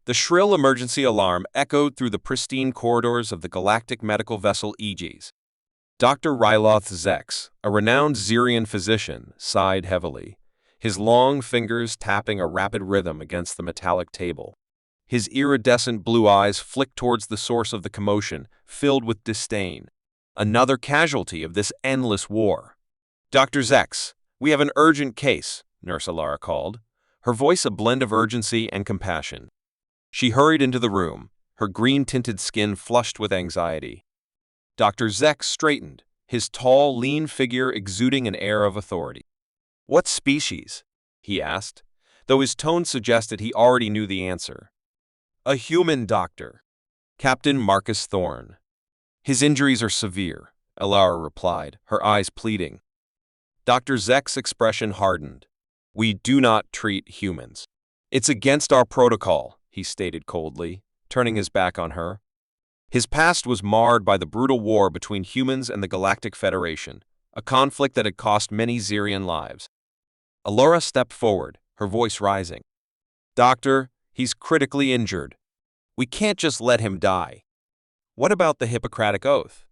The shrill emergency alarm echoed through the pristine corridors of the galactic medical vessel Aegis. Dr. Ryloth Zex, a renowned Xerian physician, sighed heavily, his long fingers tapping a rapid rhythm against the metallic table. His iridescent blue eyes flicked towards the source of the commotion, filled with disdain. Another casualty of this endless war. Dr. Zex, we have an urgent case, Nurse Alara called, her voice a blend of urgency and compassion. She hurried into the room, her green-tinted skin flushed with anxiety. Dr. Zex straightened, his tall, lean figure exuding an air of authority. "What species?" he asked, though his tone suggested he already knew the answer. "A human, doctor. Captain Marcus Thorne." "His injuries are severe," Alara replied, her eyes pleading. Dr. Zek's expression hardened. "We do not treat humans. It's against our protocol," he stated coldly, turning his back on her. His past was marred by the brutal war between humans and the Galactic Federation, a conflict that had cost many Xerian lives. Alara stepped forward, her voice rising. "Doctor, he's critically injured. We can't just let him die." "What about the Hippocratic Oath?"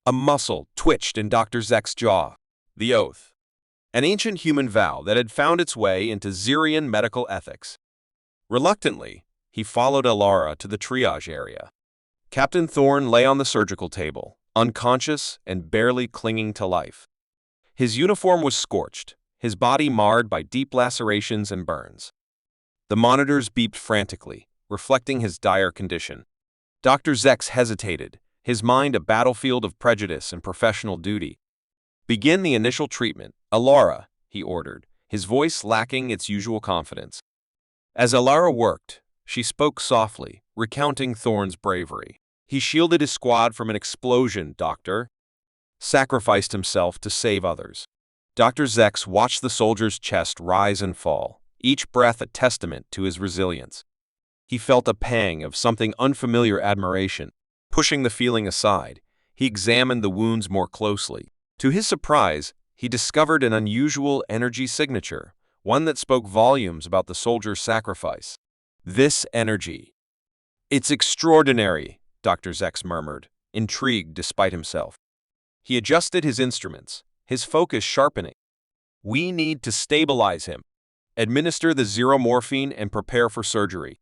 A muscle twitched in Dr. Zek's jaw. The oath. An ancient human vow that had found its way into Xerian medical ethics. Reluctantly, he followed Alara to the triage area. Captain Thorne lay on the surgical table, unconscious and barely clinging to life. His uniform was scorched, his body marred by deep lacerations and burns. The monitors beeped frantically, reflecting his dire condition. Dr. Zex hesitated, his mind a battlefield of prejudice and professional duty. "Begin the initial treatment, Alara," he ordered, his voice lacking its usual confidence. As Alara worked, she spoke softly, recounting Thorne's bravery. "He shielded his squad from an explosion, Doctor. Sacrificed himself to save others." Dr. Zex watched the soldier's chest rise and fall, each breath a testament to his resilience. He felt a pang of something unfamiliar admiration. Pushing the feeling aside, he examined the wounds more closely. To his surprise, he discovered an unusual energy signature, one that spoke volumes about the soldier's sacrifice. "This energy. It's extraordinary," Dr. Zex murmured, intrigued despite himself. He adjusted his instruments, his focus sharpening. "We need to stabilize him. Administer the xeromorphine and prepare for surgery."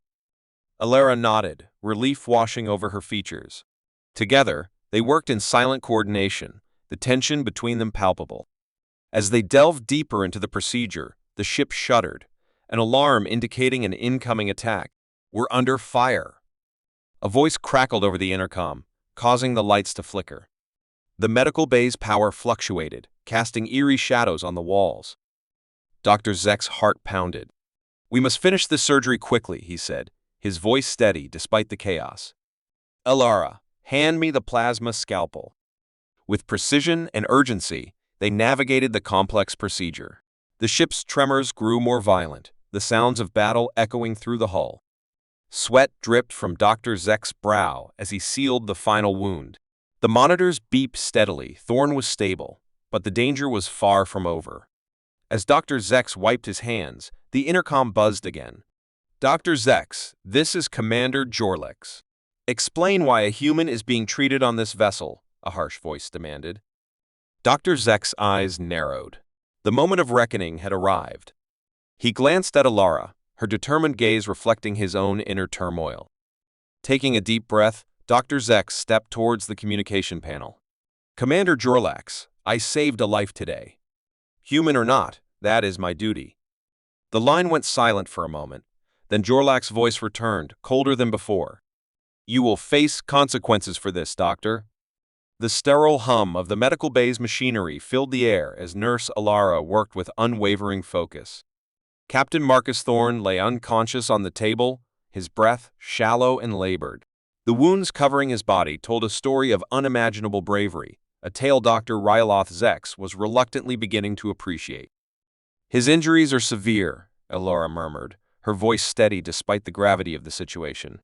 Alara nodded, relief washing over her features. Together, they worked in silent coordination, the tension between them palpable. As they delved deeper into the procedure, the ship shuddered, an alarm indicating an incoming attack. "We're under fire." A voice crackled over the intercom, causing the lights to flicker. The medical bay's power fluctuated, casting eerie shadows on the walls. Dr. Zek's heart pounded. "We must finish this surgery quickly," he said, his voice steady despite the chaos. "Alara, hand me the plasma scalpel." With precision and urgency, they navigated the complex procedure. The ship's tremors grew more violent, the sounds of battle echoing through the hull. Sweat dripped from Dr. Zek's brow as he sealed the final wound. The monitors beeped steadily. Thorne was stable, but the danger was far from over. As Dr. Zex wiped his hands, the intercom buzzed again. "Dr. Zex, this is Commander Jorlex. Explain why a human is being treated on this vessel," a harsh voice demanded. Dr. Zek's eyes narrowed. The moment of reckoning had arrived. He glanced at Alara, her determined gaze reflecting his own inner turmoil. Taking a deep breath, Dr. Zex stepped towards the communication panel. "Commander Jorlax, I saved a life today. Human or not, that is my duty." The line went silent for a moment. Then Jorlax's voice returned, colder than before. "You will face consequences for this, Doctor." The sterile hum of the medical bay's machinery filled the air as Nurse Alara worked with unwavering focus. Captain Marcus Thorne lay unconscious on the table, his breath shallow and labored. The wounds covering his body told a story of unimaginable bravery, a tale Dr. Ryloth Zex was reluctantly beginning to appreciate. "His injuries are severe," Alara murmured, her voice steady despite the gravity of the situation.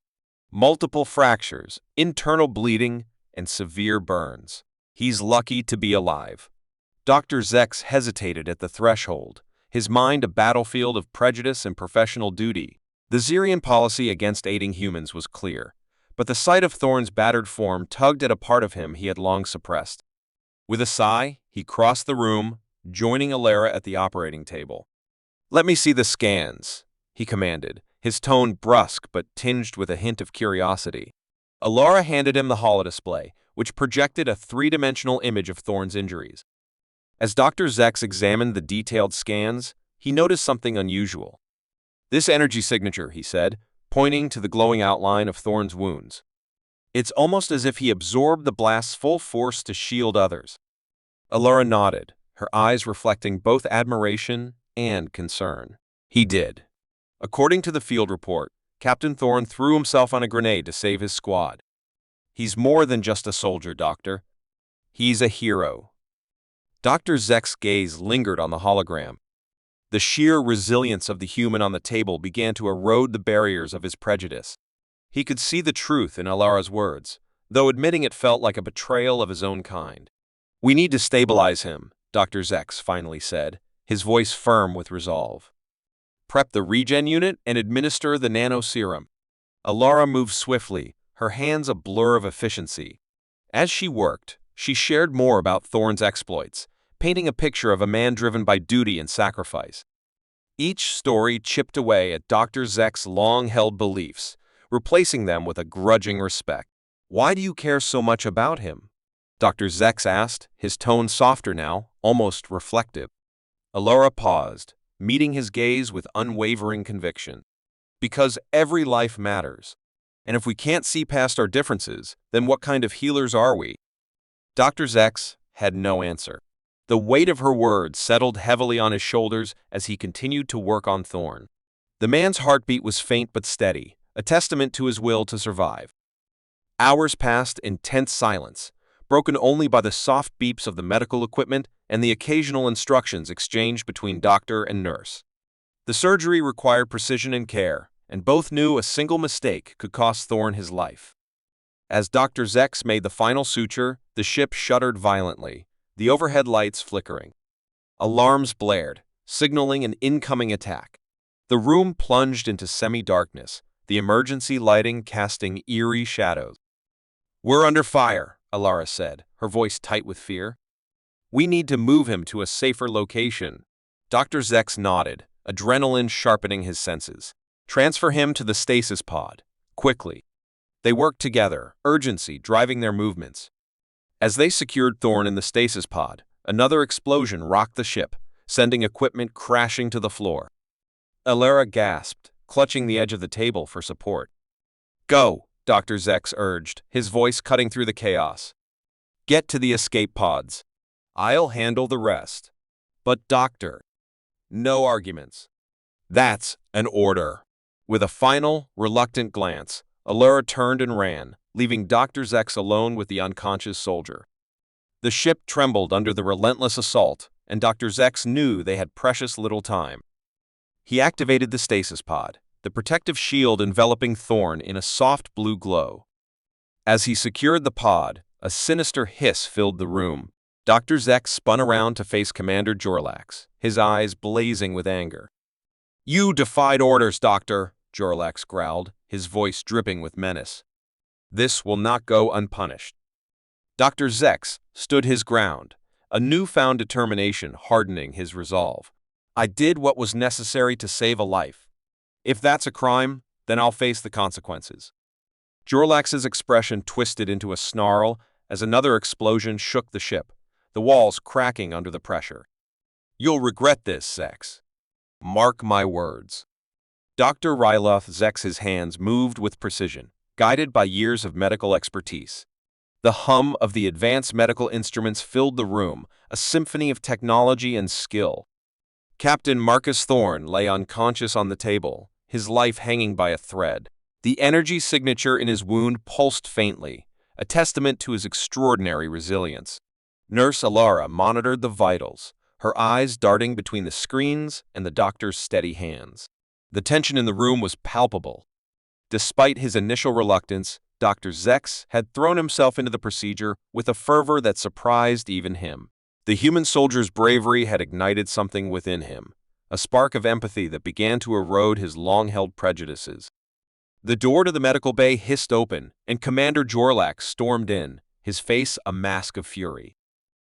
"Multiple fractures, internal bleeding, and severe burns. He's lucky to be alive." Dr. Zex hesitated at the threshold, his mind a battlefield of prejudice and professional duty. The Xerian policy against aiding humans was clear, but the sight of Thorne's battered form tugged at a part of him he had long suppressed. With a sigh, he crossed the room, joining Alara at the operating table. "Let me see the scans," he commanded, his tone brusque but tinged with a hint of curiosity. Alara handed him the holodisplay, which projected a three-dimensional image of Thorne's injuries. As Dr. Zex examined the detailed scans, he noticed something unusual. "This energy signature," he said, pointing to the glowing outline of Thorne's wounds. "It's almost as if he absorbed the blast's full force to shield others." Alara nodded, her eyes reflecting both admiration and concern. "He did. According to the field report, Captain Thorne threw himself on a grenade to save his squad. He's more than just a soldier, Doctor. He's a hero." Dr. Zek's gaze lingered on the hologram. The sheer resilience of the human on the table began to erode the barriers of his prejudice. He could see the truth in Alara's words, though admitting it felt like a betrayal of his own kind. "We need to stabilize him," Dr. Zex finally said, his voice firm with resolve. "Prep the regen unit and administer the nano serum." Alara moved swiftly, her hands a blur of efficiency. As she worked, she shared more about Thorne's exploits, painting a picture of a man driven by duty and sacrifice. Each story chipped away at Dr. Zek's long-held beliefs, replacing them with a grudging respect. "Why do you care so much about him?" Dr. Zex asked, his tone softer now, almost reflective. Alara paused, meeting his gaze with unwavering conviction. "Because every life matters. And if we can't see past our differences, then what kind of healers are we?" Dr. Zex had no answer. The weight of her words settled heavily on his shoulders as he continued to work on Thorne. The man's heartbeat was faint but steady, a testament to his will to survive. Hours passed in tense silence, broken only by the soft beeps of the medical equipment and the occasional instructions exchanged between doctor and nurse. The surgery required precision and care, and both knew a single mistake could cost Thorne his life. As Dr. Zex made the final suture, the ship shuddered violently, the overhead lights flickering. Alarms blared, signaling an incoming attack. The room plunged into semi-darkness, the emergency lighting casting eerie shadows. "We're under fire," Alara said, her voice tight with fear. "We need to move him to a safer location." Dr. Zex nodded, adrenaline sharpening his senses. "Transfer him to the stasis pod, quickly." They worked together, urgency driving their movements. As they secured Thorne in the stasis pod, another explosion rocked the ship, sending equipment crashing to the floor. Alara gasped, clutching the edge of the table for support. "Go," Dr. Zex urged, his voice cutting through the chaos. "Get to the escape pods. I'll handle the rest." "But doctor—" "No arguments. That's an order." With a final, reluctant glance, Alara turned and ran, leaving Dr. Zex alone with the unconscious soldier. The ship trembled under the relentless assault, and Dr. Zex knew they had precious little time. He activated the stasis pod, the protective shield enveloping Thorne in a soft blue glow. As he secured the pod, a sinister hiss filled the room. Dr. Zex spun around to face Commander Jorlax, his eyes blazing with anger. "You defied orders, Doctor," Jorlax growled, his voice dripping with menace. "This will not go unpunished." Dr. Zex stood his ground, a newfound determination hardening his resolve. "I did what was necessary to save a life. If that's a crime, then I'll face the consequences." Jorlax's expression twisted into a snarl as another explosion shook the ship, the walls cracking under the pressure. "You'll regret this, Zex. Mark my words." Dr. Ryloth Zex's hands moved with precision, guided by years of medical expertise. The hum of the advanced medical instruments filled the room, a symphony of technology and skill. Captain Marcus Thorne lay unconscious on the table, his life hanging by a thread. The energy signature in his wound pulsed faintly, a testament to his extraordinary resilience. Nurse Alara monitored the vitals, her eyes darting between the screens and the doctor's steady hands. The tension in the room was palpable. Despite his initial reluctance, Dr. Zex had thrown himself into the procedure with a fervor that surprised even him. The human soldier's bravery had ignited something within him, a spark of empathy that began to erode his long-held prejudices. The door to the medical bay hissed open, and Commander Jorlak stormed in, his face a mask of fury.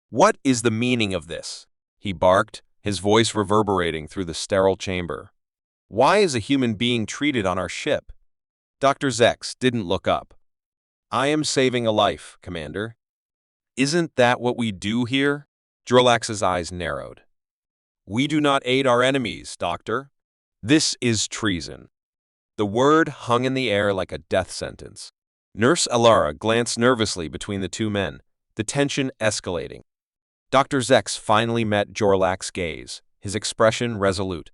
"What is the meaning of this?" he barked, his voice reverberating through the sterile chamber. "Why is a human being treated on our ship?" Dr. Zex didn't look up. "I am saving a life, Commander." "Isn't that what we do here?" Jorlax's eyes narrowed. "We do not aid our enemies, Doctor. This is treason." The word hung in the air like a death sentence. Nurse Alara glanced nervously between the two men, the tension escalating. Dr. Zex finally met Jorlak's gaze, his expression resolute.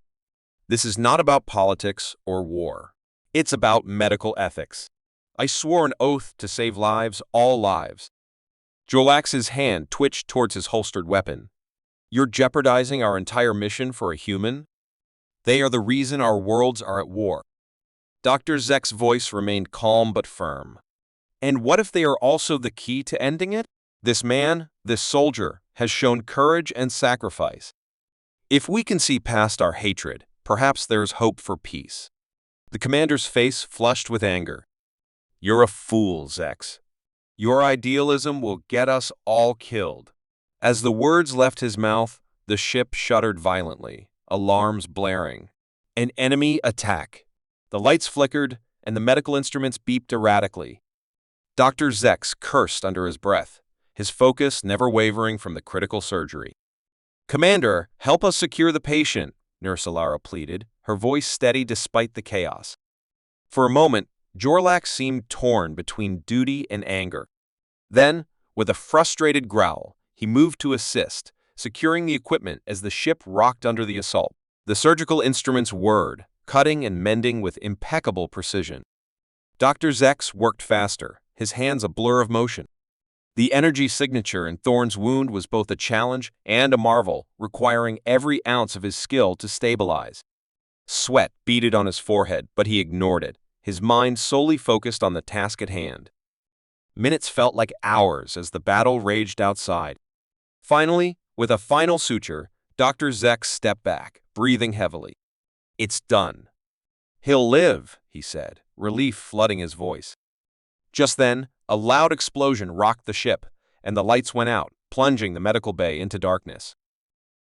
"This is not about politics or war. It's about medical ethics. I swore an oath to save lives, all lives." Jorlax's hand twitched towards his holstered weapon. "You're jeopardizing our entire mission for a human? They are the reason our worlds are at war." Dr. Zek's voice remained calm but firm. "And what if they are also the key to ending it? This man, this soldier, has shown courage and sacrifice. If we can see past our hatred, perhaps there is hope for peace." The commander's face flushed with anger. "You're a fool, Zex. Your idealism will get us all killed." As the words left his mouth, the ship shuddered violently, alarms blaring. An enemy attack. The lights flickered, and the medical instruments beeped erratically. Dr. Zex cursed under his breath, his focus never wavering from the critical surgery. "Commander, help us secure the patient," Nurse Alara pleaded, her voice steady despite the chaos. For a moment, Jorlak seemed torn between duty and anger. Then, with a frustrated growl, he moved to assist, securing the equipment as the ship rocked under the assault. The surgical instruments whirred, cutting and mending with impeccable precision. Dr. Zex worked faster, his hands a blur of motion. The energy signature in Thorn's wound was both a challenge and a marvel, requiring every ounce of his skill to stabilize. Sweat beaded on his forehead, but he ignored it, his mind solely focused on the task at hand. Minutes felt like hours as the battle raged outside. Finally, with a final suture, Dr. Zex stepped back, breathing heavily. "It's done." "He'll live," he said, relief flooding his voice. Just then, a loud explosion rocked the ship, and the lights went out, plunging the medical bay into darkness.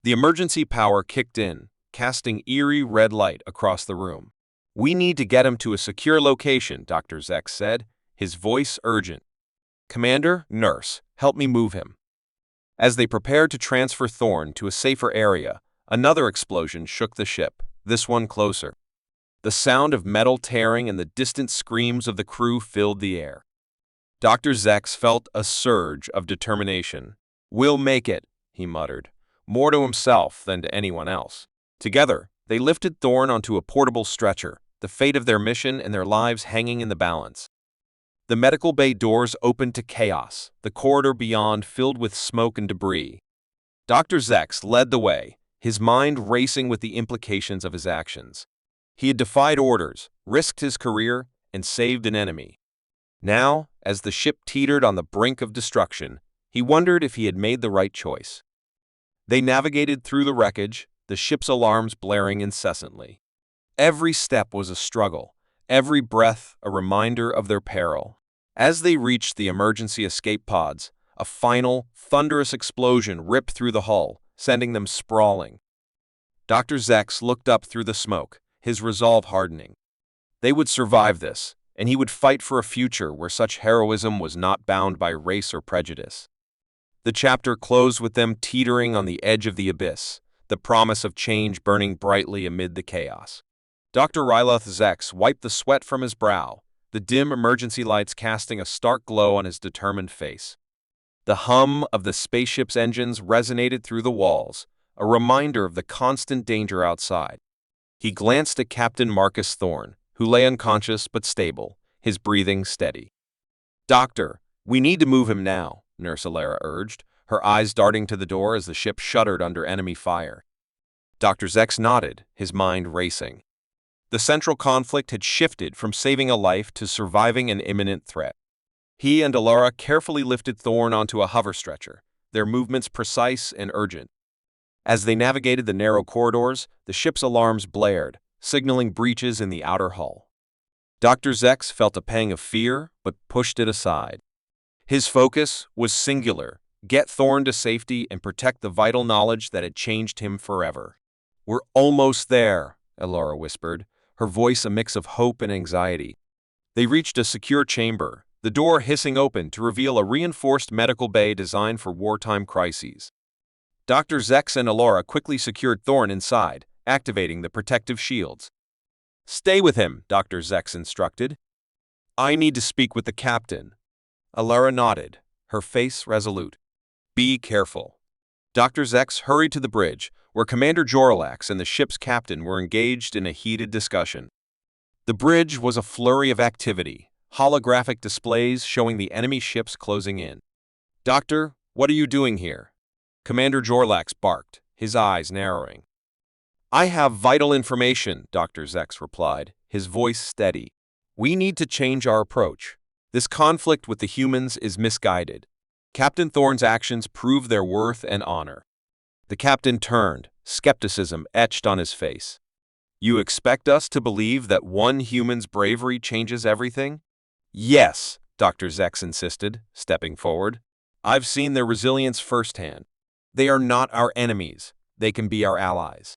The emergency power kicked in, casting eerie red light across the room. "We need to get him to a secure location," Dr. Zex said, his voice urgent. "Commander, nurse, help me move him." As they prepared to transfer Thorn to a safer area, another explosion shook the ship, this one closer. The sound of metal tearing and the distant screams of the crew filled the air. Dr. Zex felt a surge of determination. "We'll make it," he muttered, more to himself than to anyone else. Together, they lifted Thorn onto a portable stretcher, the fate of their mission and their lives hanging in the balance. The medical bay doors opened to chaos, the corridor beyond filled with smoke and debris. Dr. Zex led the way, his mind racing with the implications of his actions. He had defied orders, risked his career, and saved an enemy. Now, as the ship teetered on the brink of destruction, he wondered if he had made the right choice. They navigated through the wreckage, the ship's alarms blaring incessantly. Every step was a struggle, every breath a reminder of their peril. As they reached the emergency escape pods, a final, thunderous explosion ripped through the hull, sending them sprawling. Dr. Zex looked up through the smoke, his resolve hardening. They would survive this, and he would fight for a future where such heroism was not bound by race or prejudice. The chapter closed with them teetering on the edge of the abyss, the promise of change burning brightly amid the chaos. Dr. Ryloth Zex wiped the sweat from his brow, the dim emergency lights casting a stark glow on his determined face. The hum of the spaceship's engines resonated through the walls, a reminder of the constant danger outside. He glanced at Captain Marcus Thorn, who lay unconscious but stable, his breathing steady. "Doctor, we need to move him now," Nurse Alara urged, her eyes darting to the door as the ship shuddered under enemy fire. Dr. Zex nodded, his mind racing. The central conflict had shifted from saving a life to surviving an imminent threat. He and Alara carefully lifted Thorn onto a hover stretcher, their movements precise and urgent. As they navigated the narrow corridors, the ship's alarms blared, signaling breaches in the outer hull. Dr. Zex felt a pang of fear, but pushed it aside. His focus was singular: get Thorn to safety and protect the vital knowledge that had changed him forever. "We're almost there," Elora whispered, her voice a mix of hope and anxiety. They reached a secure chamber, the door hissing open to reveal a reinforced medical bay designed for wartime crises. Dr. Zex and Elora quickly secured Thorn inside, activating the protective shields. "Stay with him," Dr. Zex instructed. "I need to speak with the captain." Elora nodded, her face resolute. "Be careful." Dr. Zex hurried to the bridge, where Commander Jorlax and the ship's captain were engaged in a heated discussion. The bridge was a flurry of activity, holographic displays showing the enemy ships closing in. "Doctor, what are you doing here?" Commander Jorlax barked, his eyes narrowing. "I have vital information," Dr. Zex replied, his voice steady. "We need to change our approach. This conflict with the humans is misguided. Captain Thorn's actions prove their worth and honor." The captain turned, skepticism etched on his face. "You expect us to believe that one human's bravery changes everything?" "Yes," Dr. Zex insisted, stepping forward. "I've seen their resilience firsthand. They are not our enemies. They can be our allies."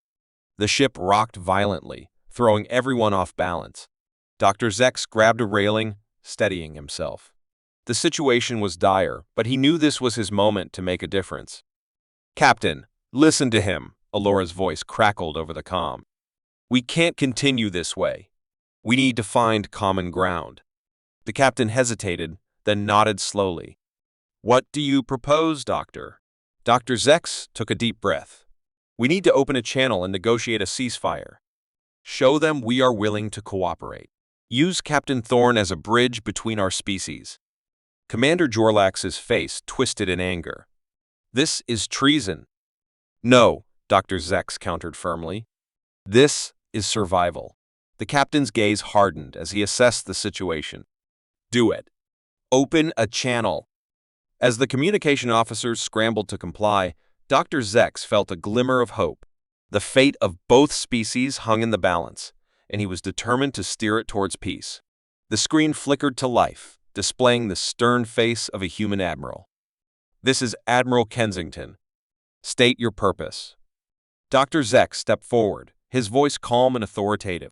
The ship rocked violently, throwing everyone off balance. Dr. Zex grabbed a railing, steadying himself. The situation was dire, but he knew this was his moment to make a difference. "Captain, listen to him," Elora's voice crackled over the comm. "We can't continue this way. We need to find common ground." The captain hesitated, then nodded slowly. "What do you propose, Doctor?" Dr. Zex took a deep breath. "We need to open a channel and negotiate a ceasefire. Show them we are willing to cooperate. Use Captain Thorn as a bridge between our species." Commander Jorlax's face twisted in anger. "This is treason." "No," Dr. Zex countered firmly. "This is survival." The captain's gaze hardened as he assessed the situation. "Do it. Open a channel." As the communication officers scrambled to comply, Dr. Zex felt a glimmer of hope. The fate of both species hung in the balance, and he was determined to steer it towards peace. The screen flickered to life, displaying the stern face of a human admiral. "This is Admiral Kensington. State your purpose." Dr. Zex stepped forward, his voice calm and authoritative.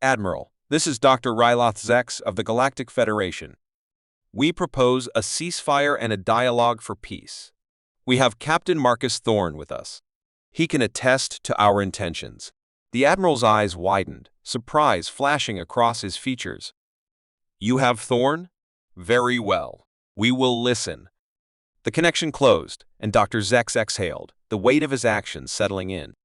"Admiral, this is Dr. Ryloth Zex of the Galactic Federation. We propose a ceasefire and a dialogue for peace. We have Captain Marcus Thorn with us. He can attest to our intentions." The Admiral's eyes widened, surprise flashing across his features. "You have Thorn? Very well. We will listen." The connection closed, and Dr. Zex exhaled, the weight of his actions settling in.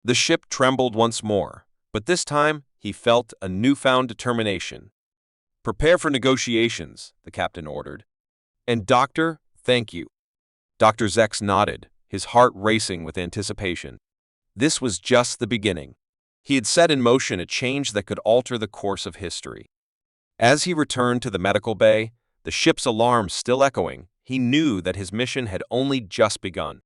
The ship trembled once more, but this time he felt a newfound determination. "Prepare for negotiations," the captain ordered. "And Doctor, thank you." Dr. Zex nodded, his heart racing with anticipation. This was just the beginning. He had set in motion a change that could alter the course of history. As he returned to the medical bay, the ship's alarms still echoing, he knew that his mission had only just begun.